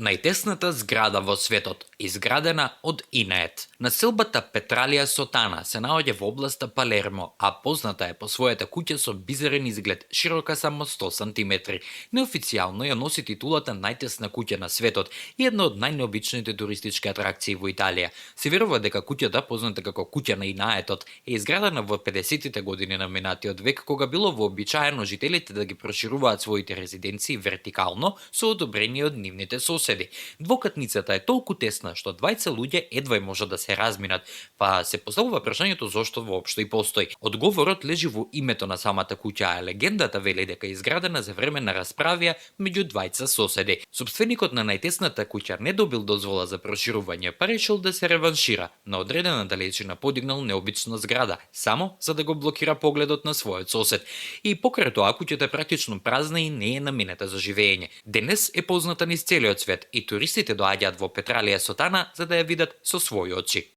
Најтесната зграда во светот, изградена од Инеет. Населбата Петралија Сотана се наоѓа во областа Палермо, а позната е по својата куќа со бизарен изглед, широка само 100 сантиметри. Неофицијално ја носи титулата најтесна куќа на светот и една од најнеобичните туристички атракции во Италија. Се верува дека куќата, позната како куќа на Инаетот, е изградена во 50-тите години на минатиот век, кога било вообичаено жителите да ги прошируваат своите резиденции вертикално со одобрение од нивните соседи. Двокатницата е толку тесна што двајца луѓе едва можат да се разминат, па се поставува прашањето зошто воопшто и постои. Одговорот лежи во името на самата куќа, а легендата вели дека е изградена за време на расправија меѓу двајца соседи. Собственикот на најтесната куќа не добил дозвола за проширување, па решил да се реваншира. На одредена далечина подигнал необична зграда, само за да го блокира погледот на својот сосед. И покрај тоа куќата е практично празна и не е наменета за живење. Денес е позната низ целиот свет и туристите доаѓаат во Петралија Сотана за да ја видат со своји очи.